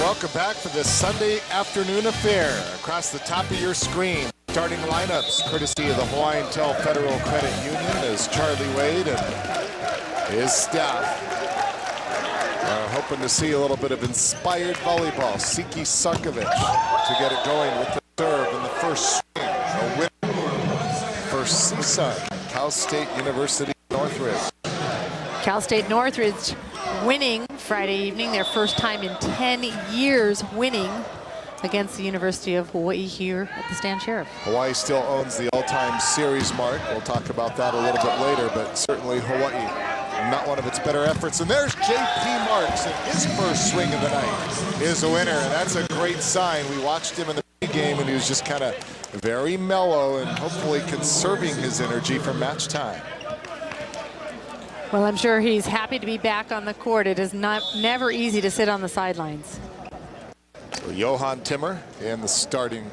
welcome back for this Sunday afternoon affair. Across the top of your screen, starting lineups courtesy of the Hawaiian Tel Federal Credit Union as Charlie Wade and his staff are hoping to see a little bit of inspired volleyball. Siki Sarkovic to get it going with the serve in the first swing. A win for CSUN, Cal State University Northridge. Cal State Northridge winning Friday evening, their first time in 10 years winning against the University of Hawaii here at the Stan Sheriff. Hawaii still owns the all-time series mark. We'll talk about that a little bit later, but certainly Hawaii, not one of its better efforts. And there's J.P. Marks, and his first swing of the night is a winner, and that's a great sign. We watched him in the game, and he was just kind of very mellow and hopefully conserving his energy for match time. Well, I'm sure he's happy to be back on the court. It is never easy to sit on the sidelines. So Johan Timmer in the starting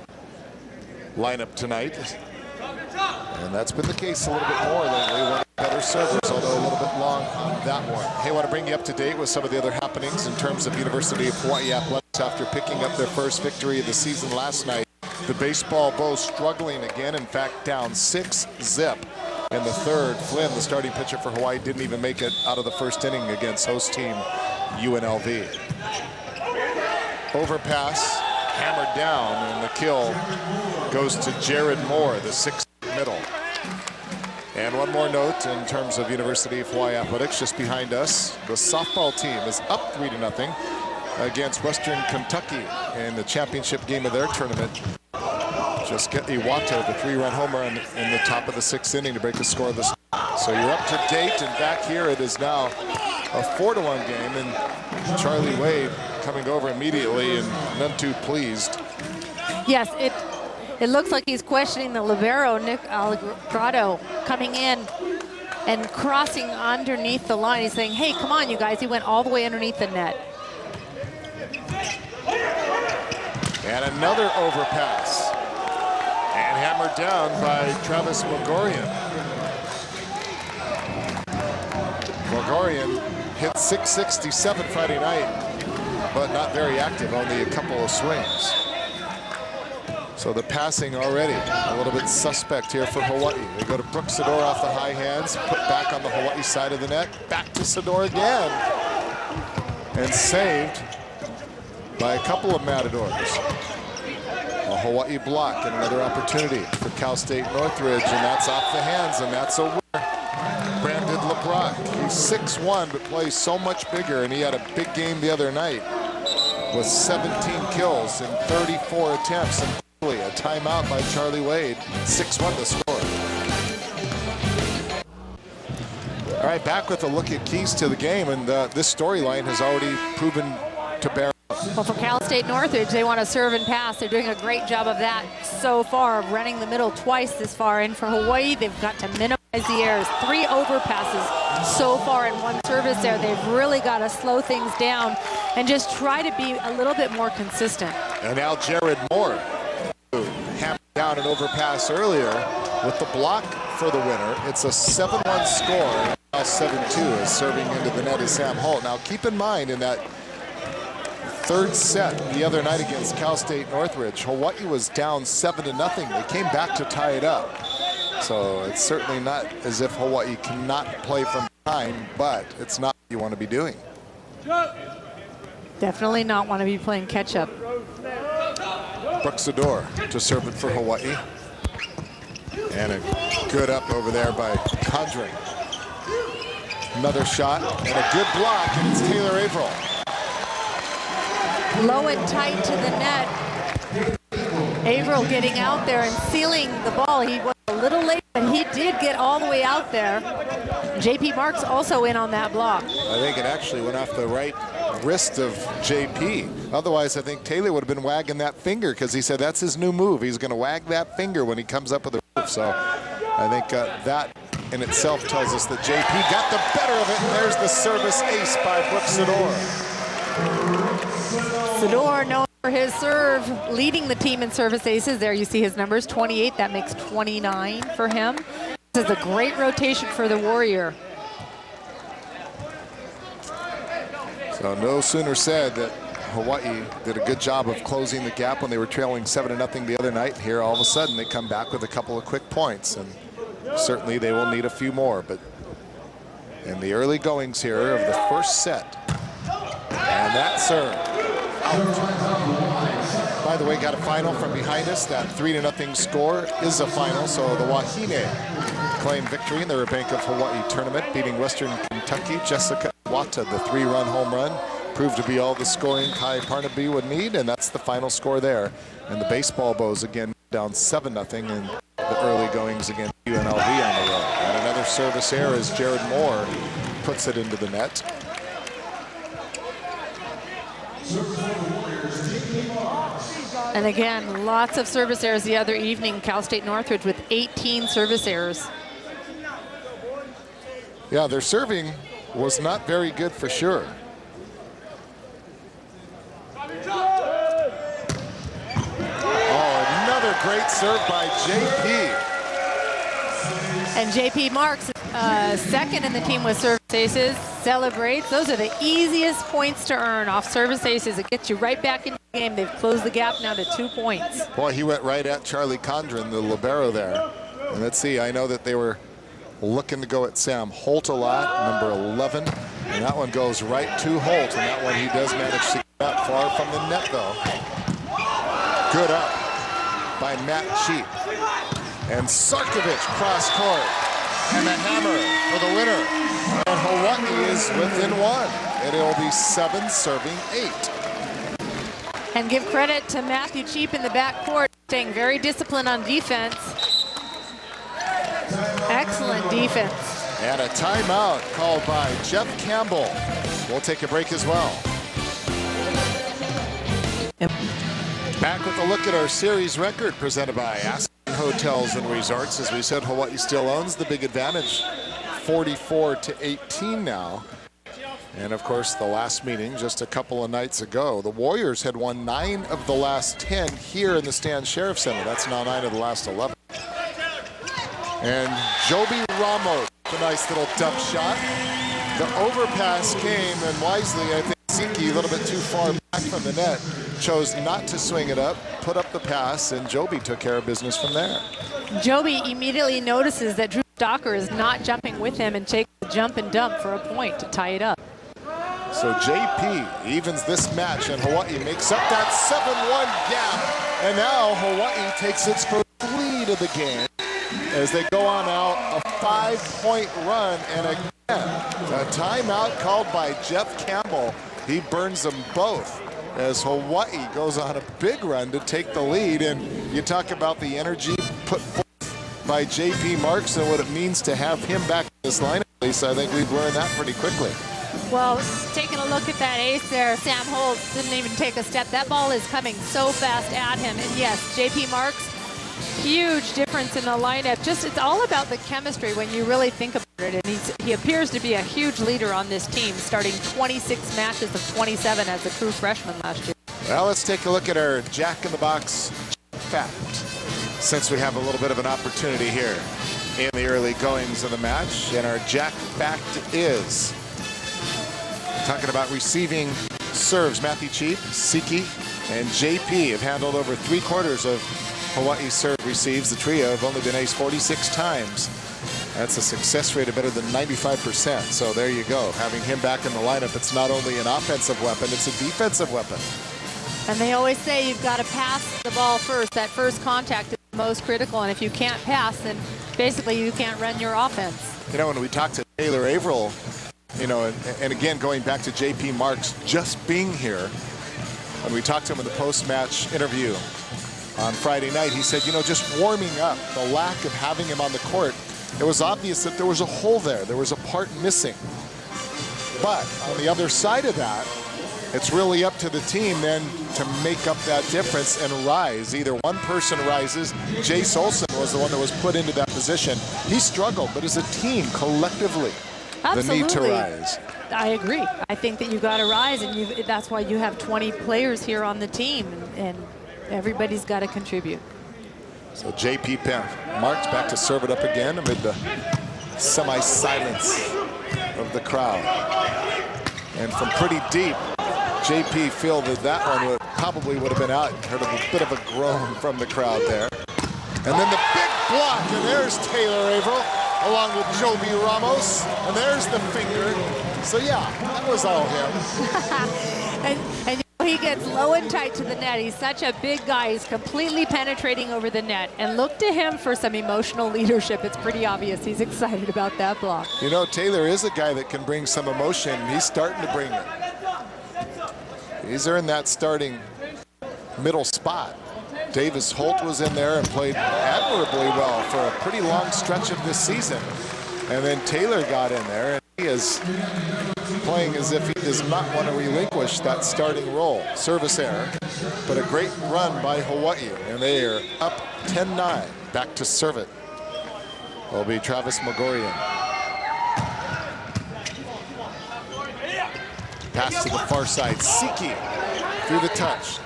lineup tonight. And that's been the case a little bit more lately. One of the better servers, although a little bit long on that one. Hey, I want to bring you up to date with some of the other happenings in terms of University of Hawaii athletics after picking up their first victory of the season last night. The baseball Bows struggling again, in fact, down 6-0. In the third, Flynn, the starting pitcher for Hawaii, didn't even make it out of the first inning against host team UNLV. Overpass, hammered down, and the kill goes to Jared Moore, the sixth middle. And one more note in terms of University of Hawaii athletics, just behind us, the softball team is up 3-0 against Western Kentucky in the championship game of their tournament. Just get Iwato, the 3-run homer in the top of the sixth inning to break the score of this. So you're up to date, and back here it is now a 4-1 game, and Charlie Wade coming over immediately and none too pleased. Yes, it looks like he's questioning the libero, Nick Algrado, coming in and crossing underneath the line. He's saying, hey, come on, you guys. He went all the way underneath the net. And another overpass. And hammered down by Travis Mogorian. Mogorian hit .667 Friday night, but not very active, only a couple of swings. So the passing already a little bit suspect here for Hawaii. They go to Brooks Sador off the high hands, put back on the Hawaii side of the net, back to Sador again, and saved by a couple of Matadors. A Hawaii block and another opportunity for Cal State Northridge, and that's off the hands, and that's a winner. Brandon LeBrock, he's 6'1", but plays so much bigger, and he had a big game the other night with 17 kills in 34 attempts, and finally a timeout by Charlie Wade. 6-1 the score. All right, back with a look at keys to the game, and this storyline has already proven to bear. Well, for Cal State Northridge, they want to serve and pass. They're doing a great job of that so far, running the middle twice this far. And for Hawaii, they've got to minimize the errors. 3 overpasses so far in one service there. They've really got to slow things down and just try to be a little bit more consistent. And now Jared Moore, who hammered down an overpass earlier with the block for the winner. It's a 7-1 score. Now 7-2 is serving into the net is Sam Holt. Now keep in mind in that third set the other night against Cal State Northridge, Hawaii was down 7-0. They came back to tie it up. So it's certainly not as if Hawaii cannot play from behind, but it's not what you want to be doing. Definitely not want to be playing catch up. Brooks Sador to serve it for Hawaii. And a good up over there by Condring. Another shot and a good block, and it's Taylor Averill. Low and tight to the net. Averill getting out there and sealing the ball. He was a little late, but he did get all the way out there. J.P. Marks also in on that block. I think it actually went off the right wrist of J.P. Otherwise, I think Taylor would have been wagging that finger because he said that's his new move. He's going to wag that finger when he comes up with a move. So I think that in itself tells us that J.P. got the better of it. And there's the service ace by Brooks Sador. Sador, known for his serve, leading the team in service aces. There you see his numbers, 28. That makes 29 for him. This is a great rotation for the Warrior. So no sooner said that Hawaii did a good job of closing the gap when they were trailing 7-0 the other night. Here, all of a sudden, they come back with a couple of quick points, and certainly they will need a few more. But in the early goings here of the first set, and that serve out. By the way, got a final from behind us. That 3-0 score is a final, so the Wahine claimed victory in the Bank of Hawaii tournament, beating Western Kentucky. Jessica Wata, the 3-run home run, proved to be all the scoring Kai Parnaby would need, and that's the final score there. And the baseball Bows again down 7-0 in the early goings against UNLV on the road. And another service error as Jared Moore puts it into the net. And again, lots of service errors the other evening. Cal State Northridge with 18 service errors. Yeah, their serving was not very good for sure. Oh, another great serve by JP. And JP Marks, second in the team with service aces, celebrates. Those are the easiest points to earn off service aces. It gets you right back into the game. They've closed the gap now to 2 points. Boy, he went right at Charlie Condren, the libero there. And let's see, I know that they were looking to go at Sam Holt a lot, number 11. And that one goes right to Holt, and that one he does manage to get that far from the net, though. Good up by Matt Cheap. And Sarkovic cross court. And the hammer for the winner. And Hawaii is within 1. And it'll be 7 serving 8. And give credit to Matthew Cheap in the backcourt, staying very disciplined on defense. Excellent defense. And a timeout called by Jeff Campbell. We'll take a break as well. Back with a look at our series record presented by Aspen Hotels and Resorts. As we said, Hawaii still owns the big advantage, 44-18 now. And of course, the last meeting just a couple of nights ago, the Warriors had won 9 of the last 10 here in the Stan Sheriff Center. That's now 9 of the last 11. And Joby Ramos, a nice little dump shot. The overpass came, and wisely, I think Siki, a little bit too far back from the net, chose not to swing it up, put up the pass, and Joby took care of business from there. Joby immediately notices that Drew Stocker is not jumping with him and takes the jump and dump for a point to tie it up. So JP evens this match, and Hawaii makes up that 7-1 gap. And now Hawaii takes its first lead of the game as they go on out a 5-point run. And again, a timeout called by Jeff Campbell. He burns them both as Hawaii goes on a big run to take the lead. And you talk about the energy put forth by JP Marks and what it means to have him back in this lineup. Lisa, I think we've learned that pretty quickly. Well, taking a look at that ace there, Sam Holt didn't even take a step. That ball is coming so fast at him. And yes, JP Marks, huge difference in the lineup. Just, it's all about the chemistry when you really think about it. And he appears to be a huge leader on this team, starting 26 matches of 27 as a true freshman last year. Well, let's take a look at our Jack in the Box fact, since we have a little bit of an opportunity here in the early goings of the match. And our Jack fact is, talking about receiving serves, Matthew Cheap, Siki, and JP have handled over 3/4 of Hawaii's serve receives. The trio have only been aced 46 times. That's a success rate of better than 95%. So there you go. Having him back in the lineup, it's not only an offensive weapon, it's a defensive weapon. And they always say you've got to pass the ball first. That first contact is the most critical. And if you can't pass, then basically you can't run your offense. You know, when we talked to Taylor Averill, you know, and again, going back to JP Marks just being here, when we talked to him in the post-match interview on Friday night, he said, you know, just warming up, the lack of having him on the court, it was obvious that there was a hole there. There was a part missing. But on the other side of that, it's really up to the team then to make up that difference and rise. Either one person rises. Jace Olsen was the one that was put into that position. He struggled, but as a team, collectively, Absolutely. the need to rise. I agree. I think that you got to rise, and that's why you have 20 players here on the team, and everybody's got to contribute. So JP Marks back to serve it up again amid the semi-silence of the crowd. And from pretty deep, JP fielded that one, probably would have been out. Heard a bit of a groan from the crowd there. And then the big block, and there's Taylor Averill along with Joby Ramos, and there's the finger. So yeah, that was all him. and he gets low and tight to the net. He's such a big guy. He's completely penetrating over the net. And look to him for some emotional leadership. It's pretty obvious he's excited about that block. You know, Taylor is a guy that can bring some emotion. He's starting to bring it. He's earned that starting middle spot. Davis Holt was in there and played admirably well for a pretty long stretch of this season. And then Taylor got in there, and he is playing as if he does not want to relinquish that starting role. Service error, but a great run by Hawaii, and they are up 10-9. Back to serve it will be Travis Magorian. Pass to the far side, Siki through the touch.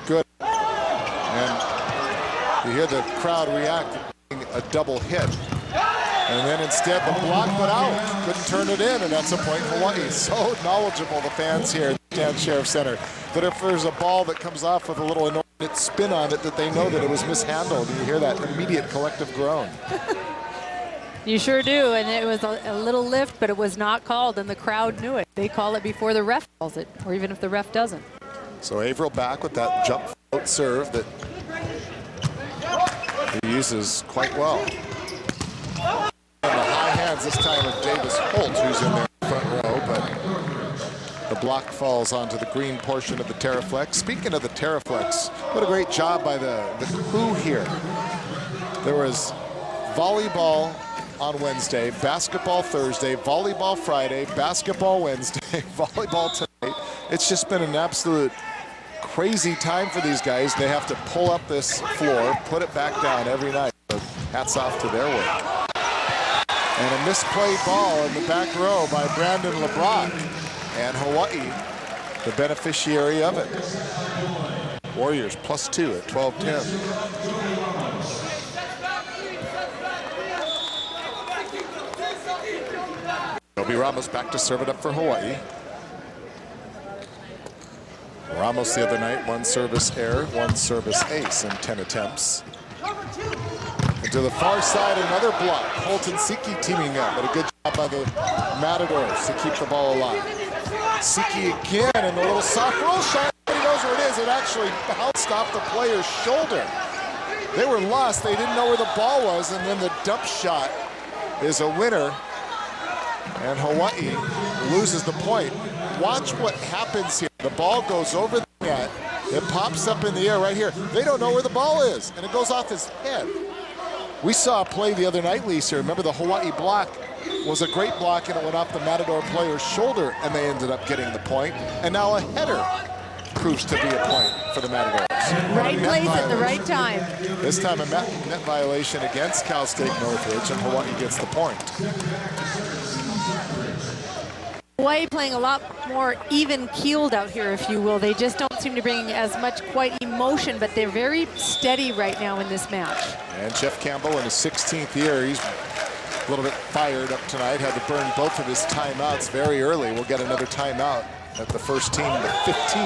Good. And you hear the crowd react to a double hit. And then instead the block went out. Couldn't turn it in, and that's a point Hawaii. So knowledgeable, the fans here at Dan Sheriff Center, that if there's a ball that comes off with a little inordinate spin on it, that they know that it was mishandled. And you hear that immediate collective groan. You sure do, and it was a little lift, but it was not called, and the crowd knew it. They call it before the ref calls it, or even if the ref doesn't. So Averill back with that jump float serve that he uses quite well. And the high hands this time of Davis Holt, who's in there in the front row, but the block falls onto the green portion of the Terraflex. Speaking of the Terraflex, what a great job by the crew here. There was volleyball on Wednesday, basketball Thursday, volleyball Friday, basketball Wednesday, volleyball tonight. It's just been an absolute crazy time for these guys. They have to pull up this floor, put it back down every night. So hats off to their work. And a misplayed ball in the back row by Brandon LeBrock. And Hawaii, the beneficiary of it. Warriors +2 at 12-10. Joby Ramos back to serve it up for Hawaii. Ramos the other night, 1 service error, 1 service ace in 10 attempts. And to the far side, another block. Holt and Siki teaming up, but a good job by the Matadors to keep the ball alive. Siki again, and the little soft roll shot. He knows where it is. It actually bounced off the player's shoulder. They were lost. They didn't know where the ball was, and then the dump shot is a winner. And Hawaii loses the point. Watch what happens here. The ball goes over the net. It pops up in the air right here. They don't know where the ball is, and it goes off his head. We saw a play the other night, Lisa. Remember the Hawaii block was a great block, and it went off the Matador player's shoulder, and they ended up getting the point. And now a header proves to be a point for the Matadors. Right place at the right time. This time a net violation against Cal State Northridge, and Hawaii gets the point. Hawaii playing a lot more even-keeled out here, if you will. They just don't seem to bring as much quite emotion, but they're very steady right now in this match. And Jeff Campbell in his 16th year, he's a little bit fired up tonight. Had to burn both of his timeouts very early. We'll get another timeout at the first team, the 15.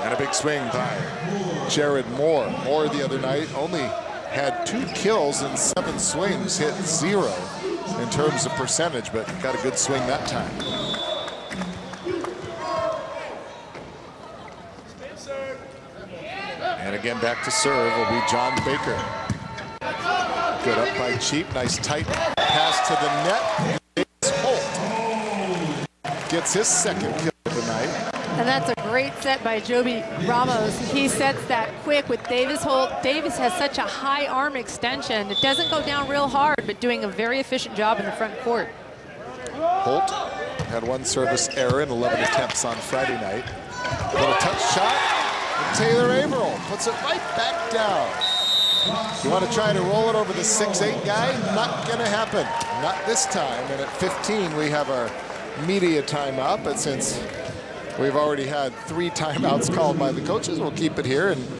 And a big swing by Jared Moore. Moore the other night only had 2 kills and 7 swings, hit 0 in terms of percentage, but got a good swing that time. And again, back to serve will be John Baker. Good up by Cheap, nice tight pass to the net. Davis Holt gets his 2nd kill of the night. And that's a great set by Joby Ramos. He sets that quick with Davis Holt. Davis has such a high arm extension. It doesn't go down real hard, but doing a very efficient job in the front court. Holt had 1 service error in 11 attempts on Friday night. A little touch shot, and Taylor Averill puts it right back down. You want to try to roll it over the 6'8" guy? Not gonna happen. Not this time. And at 15, we have our media timeout, but since we've already had 3 timeouts called by the coaches, we'll keep it here. And